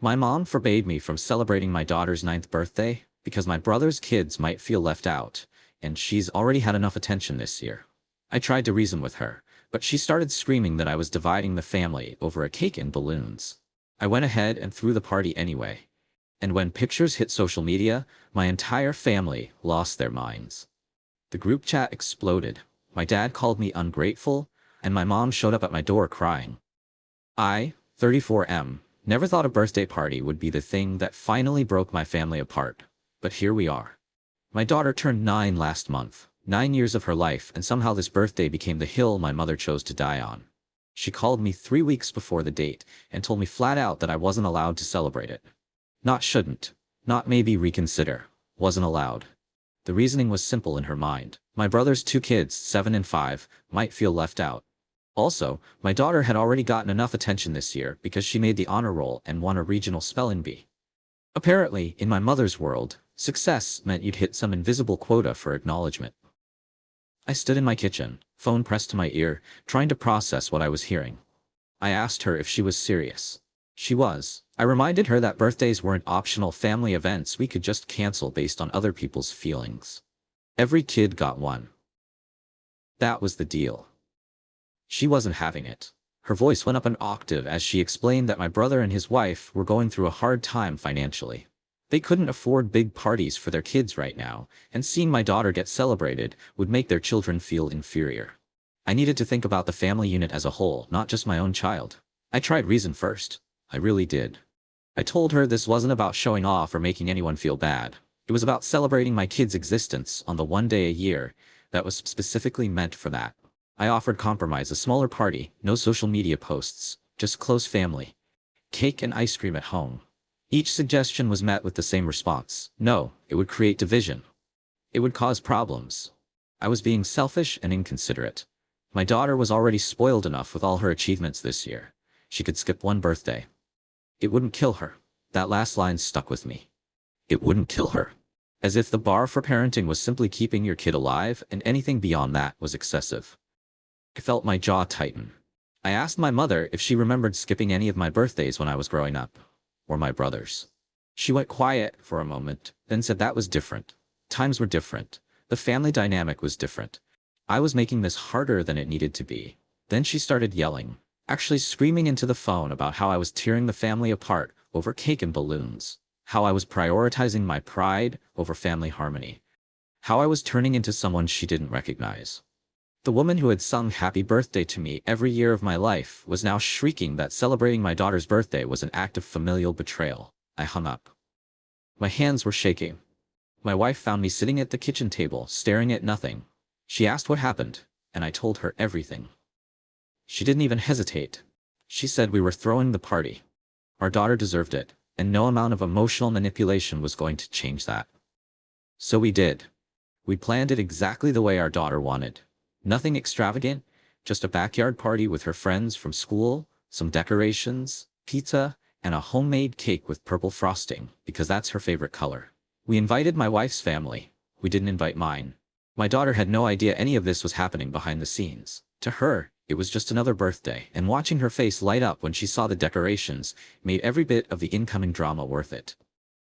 My mom forbade me from celebrating my daughter's ninth birthday because my brother's kids might feel left out, and she's already had enough attention this year. I tried to reason with her, but she started screaming that I was dividing the family over a cake and balloons. I went ahead and threw the party anyway. And when pictures hit social media, my entire family lost their minds. The group chat exploded. My dad called me ungrateful, and my mom showed up at my door crying. I, 34M, never thought a birthday party would be the thing that finally broke my family apart. But here we are. My daughter turned 9 last month, 9 years of her life, and somehow this birthday became the hill my mother chose to die on. She called me 3 weeks before the date and told me flat out that I wasn't allowed to celebrate it. Not shouldn't, not maybe reconsider, wasn't allowed. The reasoning was simple in her mind. My brother's 2 kids, 7 and 5, might feel left out. Also, my daughter had already gotten enough attention this year because she made the honor roll and won a regional spelling bee. Apparently, in my mother's world, success meant you'd hit some invisible quota for acknowledgement. I stood in my kitchen, phone pressed to my ear, trying to process what I was hearing. I asked her if she was serious. She was. I reminded her that birthdays weren't optional family events we could just cancel based on other people's feelings. Every kid got one. That was the deal. She wasn't having it. Her voice went up an octave as she explained that my brother and his wife were going through a hard time financially. They couldn't afford big parties for their kids right now, and seeing my daughter get celebrated would make their children feel inferior. I needed to think about the family unit as a whole, not just my own child. I tried reason first. I really did. I told her this wasn't about showing off or making anyone feel bad. It was about celebrating my kid's existence on the one day a year that was specifically meant for that. I offered compromise, a smaller party, no social media posts, just close family. Cake and ice cream at home. Each suggestion was met with the same response. No, it would create division. It would cause problems. I was being selfish and inconsiderate. My daughter was already spoiled enough with all her achievements this year. She could skip one birthday. It wouldn't kill her. That last line stuck with me. It wouldn't kill her. As if the bar for parenting was simply keeping your kid alive, and anything beyond that was excessive. I felt my jaw tighten. I asked my mother if she remembered skipping any of my birthdays when I was growing up. Or my brother's. She went quiet for a moment, then said that was different. Times were different. The family dynamic was different. I was making this harder than it needed to be. Then she started yelling, actually screaming into the phone about how I was tearing the family apart over cake and balloons, how I was prioritizing my pride over family harmony, how I was turning into someone she didn't recognize. The woman who had sung happy birthday to me every year of my life was now shrieking that celebrating my daughter's birthday was an act of familial betrayal. I hung up. My hands were shaking. My wife found me sitting at the kitchen table, staring at nothing. She asked what happened, and I told her everything. She didn't even hesitate. She said we were throwing the party. Our daughter deserved it, and no amount of emotional manipulation was going to change that. So we did. We planned it exactly the way our daughter wanted. Nothing extravagant, just a backyard party with her friends from school, some decorations, pizza, and a homemade cake with purple frosting, because that's her favorite color. We invited my wife's family. We didn't invite mine. My daughter had no idea any of this was happening behind the scenes. To her, it was just another birthday, and watching her face light up when she saw the decorations made every bit of the incoming drama worth it.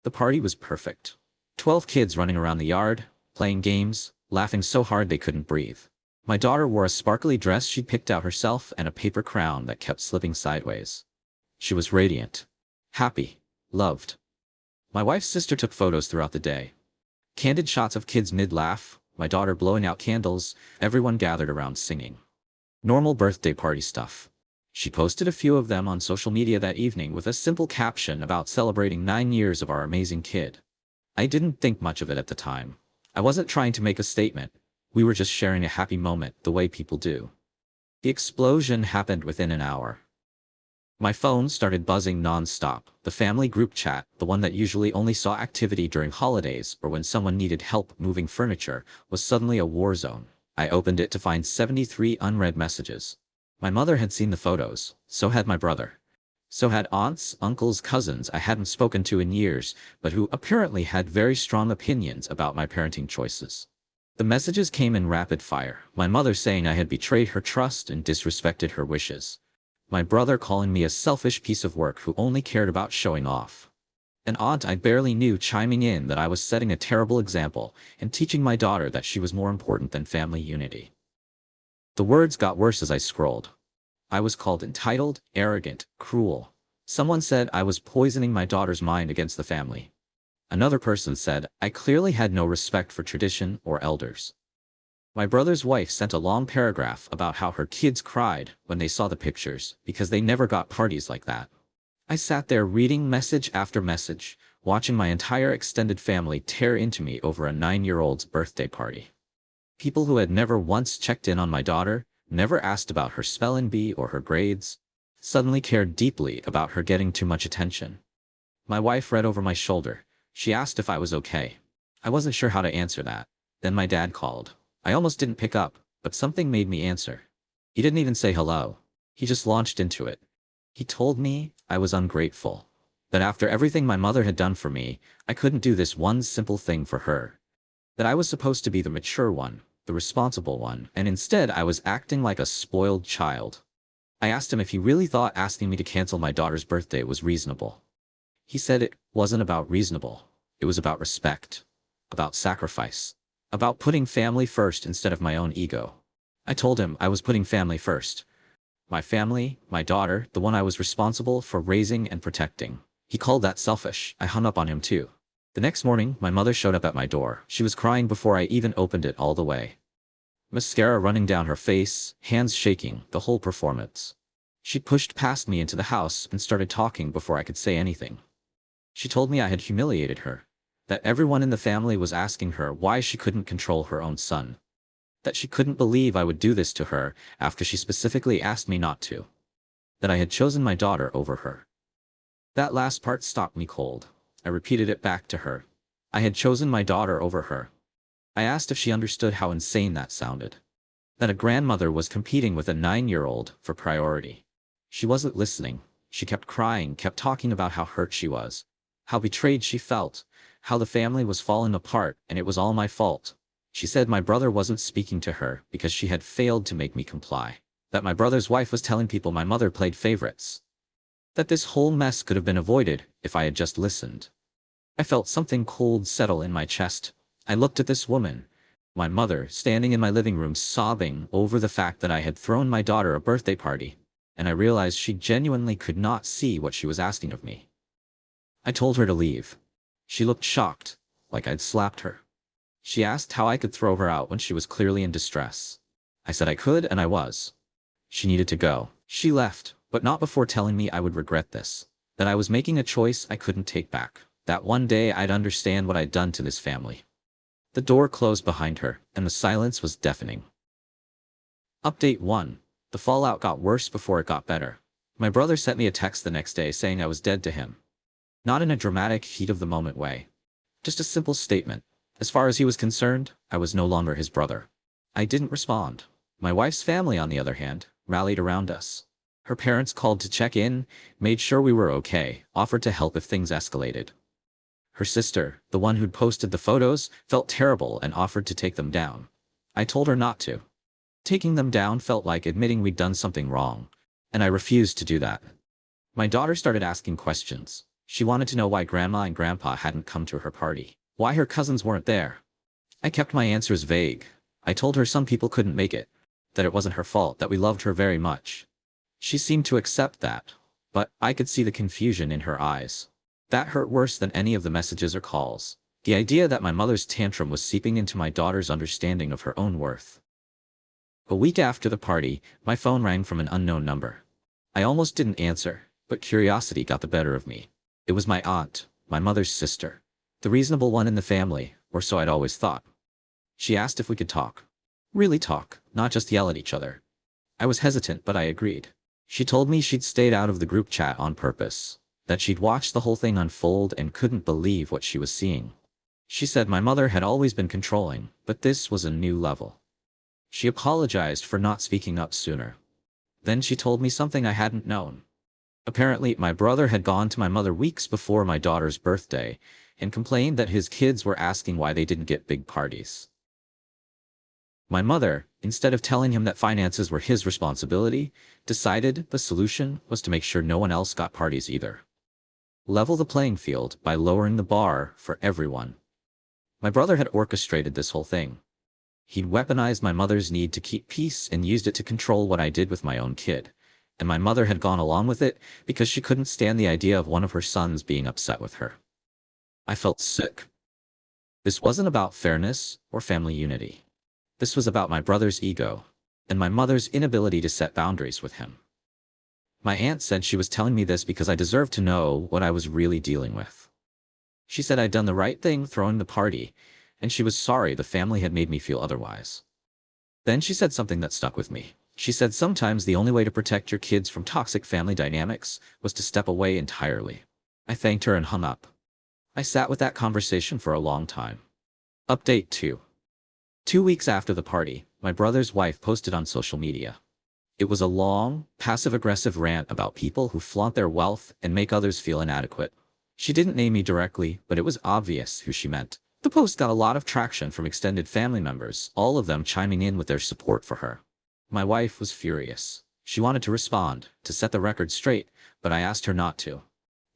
The party was perfect. 12 kids running around the yard, playing games, laughing so hard they couldn't breathe. My daughter wore a sparkly dress she'd picked out herself and a paper crown that kept slipping sideways. She was radiant, happy, loved. My wife's sister took photos throughout the day. Candid shots of kids mid-laugh, my daughter blowing out candles, everyone gathered around singing. Normal birthday party stuff. She posted a few of them on social media that evening with a simple caption about celebrating 9 years of our amazing kid. I didn't think much of it at the time. I wasn't trying to make a statement. We were just sharing a happy moment the way people do. The explosion happened within an hour. My phone started buzzing non-stop. The family group chat, the one that usually only saw activity during holidays or when someone needed help moving furniture, was suddenly a war zone. I opened it to find 73 unread messages. My mother had seen the photos, so had my brother. So had aunts, uncles, cousins I hadn't spoken to in years, but who apparently had very strong opinions about my parenting choices. The messages came in rapid fire, my mother saying I had betrayed her trust and disrespected her wishes. My brother calling me a selfish piece of work who only cared about showing off. An aunt I barely knew chiming in that I was setting a terrible example and teaching my daughter that she was more important than family unity. The words got worse as I scrolled. I was called entitled, arrogant, cruel. Someone said I was poisoning my daughter's mind against the family. Another person said I clearly had no respect for tradition or elders. My brother's wife sent a long paragraph about how her kids cried when they saw the pictures because they never got parties like that. I sat there reading message after message, watching my entire extended family tear into me over a 9-year-old's birthday party. People who had never once checked in on my daughter, never asked about her spelling bee or her grades, suddenly cared deeply about her getting too much attention. My wife read over my shoulder. She asked if I was okay. I wasn't sure how to answer that. Then my dad called. I almost didn't pick up, but something made me answer. He didn't even say hello. He just launched into it. He told me I was ungrateful. That after everything my mother had done for me, I couldn't do this one simple thing for her. That I was supposed to be the mature one, the responsible one, and instead I was acting like a spoiled child. I asked him if he really thought asking me to cancel my daughter's birthday was reasonable. He said it wasn't about reasonable. It was about respect, about sacrifice, about putting family first instead of my own ego. I told him I was putting family first. My family, my daughter, the one I was responsible for raising and protecting. He called that selfish. I hung up on him too. The next morning, my mother showed up at my door. She was crying before I even opened it all the way. Mascara running down her face, hands shaking, the whole performance. She pushed past me into the house and started talking before I could say anything. She told me I had humiliated her, that everyone in the family was asking her why she couldn't control her own son, that she couldn't believe I would do this to her after she specifically asked me not to, that I had chosen my daughter over her. That last part stopped me cold. I repeated it back to her. I had chosen my daughter over her. I asked if she understood how insane that sounded. That a grandmother was competing with a 9-year-old for priority. She wasn't listening. She kept crying, kept talking about how hurt she was, how betrayed she felt, how the family was falling apart and it was all my fault. She said my brother wasn't speaking to her because she had failed to make me comply. That my brother's wife was telling people my mother played favorites. That this whole mess could have been avoided if I had just listened. I felt something cold settle in my chest. I looked at this woman, my mother, standing in my living room sobbing over the fact that I had thrown my daughter a birthday party, and I realized she genuinely could not see what she was asking of me. I told her to leave. She looked shocked, like I'd slapped her. She asked how I could throw her out when she was clearly in distress. I said I could, and I was. She needed to go. She left, but not before telling me I would regret this, that I was making a choice I couldn't take back, that one day I'd understand what I'd done to this family. The door closed behind her, and the silence was deafening. Update 1. The fallout got worse before it got better. My brother sent me a text the next day saying I was dead to him. Not in a dramatic, heat-of-the-moment way. Just a simple statement. As far as he was concerned, I was no longer his brother. I didn't respond. My wife's family, on the other hand, rallied around us. Her parents called to check in, made sure we were okay, offered to help if things escalated. Her sister, the one who'd posted the photos, felt terrible and offered to take them down. I told her not to. Taking them down felt like admitting we'd done something wrong, and I refused to do that. My daughter started asking questions. She wanted to know why Grandma and Grandpa hadn't come to her party, why her cousins weren't there. I kept my answers vague. I told her some people couldn't make it, that it wasn't her fault, that we loved her very much. She seemed to accept that, but I could see the confusion in her eyes. That hurt worse than any of the messages or calls. The idea that my mother's tantrum was seeping into my daughter's understanding of her own worth. A week after the party, my phone rang from an unknown number. I almost didn't answer, but curiosity got the better of me. It was my aunt, my mother's sister, the reasonable one in the family, or so I'd always thought. She asked if we could talk. Really talk, not just yell at each other. I was hesitant, but I agreed. She told me she'd stayed out of the group chat on purpose, that she'd watched the whole thing unfold and couldn't believe what she was seeing. She said my mother had always been controlling, but this was a new level. She apologized for not speaking up sooner. Then she told me something I hadn't known. Apparently, my brother had gone to my mother weeks before my daughter's birthday and complained that his kids were asking why they didn't get big parties. My mother, instead of telling him that finances were his responsibility, decided the solution was to make sure no one else got parties either. Level the playing field by lowering the bar for everyone. My brother had orchestrated this whole thing. He'd weaponized my mother's need to keep peace and used it to control what I did with my own kid. And my mother had gone along with it because she couldn't stand the idea of one of her sons being upset with her. I felt sick. This wasn't about fairness or family unity. This was about my brother's ego and my mother's inability to set boundaries with him. My aunt said she was telling me this because I deserved to know what I was really dealing with. She said I'd done the right thing throwing the party, and she was sorry the family had made me feel otherwise. Then she said something that stuck with me. She said sometimes the only way to protect your kids from toxic family dynamics was to step away entirely. I thanked her and hung up. I sat with that conversation for a long time. Update 2. 2 weeks after the party, my brother's wife posted on social media. It was a long, passive-aggressive rant about people who flaunt their wealth and make others feel inadequate. She didn't name me directly, but it was obvious who she meant. The post got a lot of traction from extended family members, all of them chiming in with their support for her. My wife was furious. She wanted to respond, to set the record straight, but I asked her not to.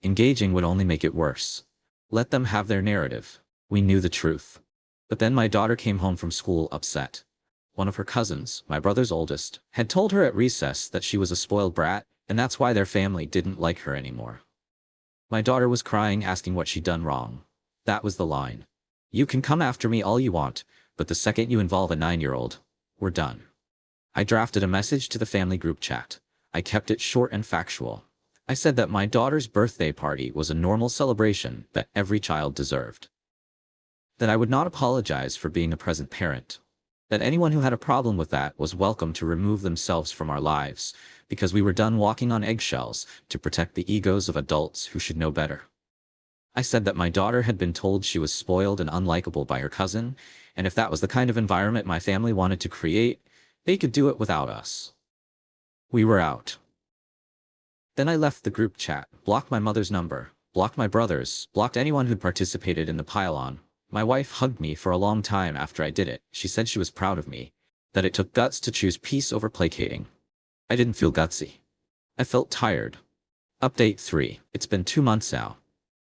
Engaging would only make it worse. Let them have their narrative. We knew the truth. But then my daughter came home from school upset. One of her cousins, my brother's oldest, had told her at recess that she was a spoiled brat, and that's why their family didn't like her anymore. My daughter was crying, asking what she'd done wrong. That was the line. You can come after me all you want, but the second you involve a 9-year-old, we're done. I drafted a message to the family group chat. I kept it short and factual. I said that my daughter's birthday party was a normal celebration that every child deserved. That I would not apologize for being a present parent. That anyone who had a problem with that was welcome to remove themselves from our lives, because we were done walking on eggshells to protect the egos of adults who should know better. I said that my daughter had been told she was spoiled and unlikable by her cousin, and if that was the kind of environment my family wanted to create, they could do it without us. We were out. Then I left the group chat, blocked my mother's number, blocked my brother's, blocked anyone who'd participated in the pile-on. My wife hugged me for a long time after I did it. She said she was proud of me, that it took guts to choose peace over placating. I didn't feel gutsy. I felt tired. Update 3. It's been 2 months now.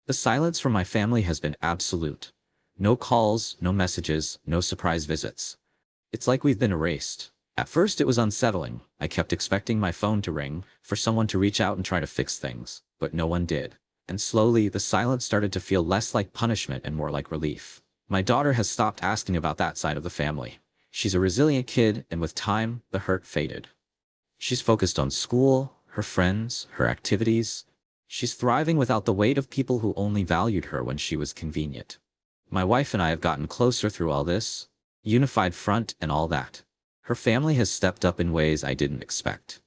The silence from my family has been absolute. No calls, no messages, no surprise visits. It's like we've been erased. At first it was unsettling. I kept expecting my phone to ring, for someone to reach out and try to fix things, but no one did. And slowly, the silence started to feel less like punishment and more like relief. My daughter has stopped asking about that side of the family. She's a resilient kid, and with time, the hurt faded. She's focused on school, her friends, her activities. She's thriving without the weight of people who only valued her when she was convenient. My wife and I have gotten closer through all this. Unified front and all that. Her family has stepped up in ways I didn't expect.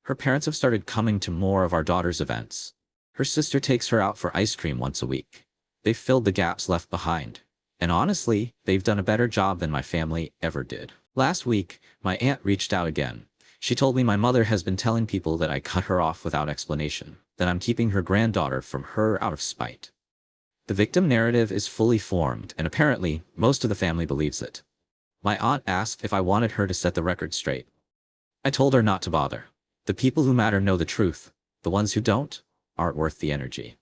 Her parents have started coming to more of our daughter's events. Her sister takes her out for ice cream once a week. They've filled the gaps left behind. And honestly, they've done a better job than my family ever did. Last week, my aunt reached out again. She told me my mother has been telling people that I cut her off without explanation, that I'm keeping her granddaughter from her out of spite. The victim narrative is fully formed, and apparently, most of the family believes it. My aunt asked if I wanted her to set the record straight. I told her not to bother. The people who matter know the truth. The ones who don't aren't worth the energy.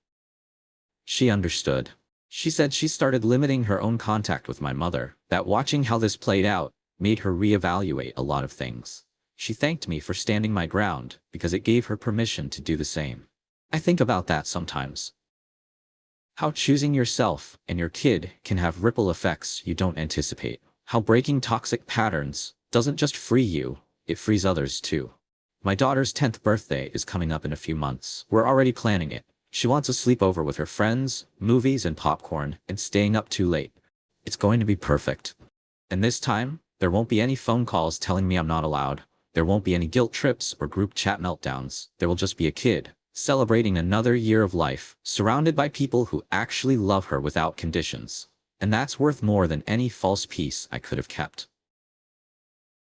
She understood. She said she started limiting her own contact with my mother, that watching how this played out made her reevaluate a lot of things. She thanked me for standing my ground because it gave her permission to do the same. I think about that sometimes. How choosing yourself and your kid can have ripple effects you don't anticipate. How breaking toxic patterns doesn't just free you, it frees others too. My daughter's 10th birthday is coming up in a few months. We're already planning it. She wants a sleepover with her friends, movies and popcorn, and staying up too late. It's going to be perfect. And this time, there won't be any phone calls telling me I'm not allowed. There won't be any guilt trips or group chat meltdowns. There will just be a kid, celebrating another year of life, surrounded by people who actually love her without conditions. And that's worth more than any false peace I could have kept.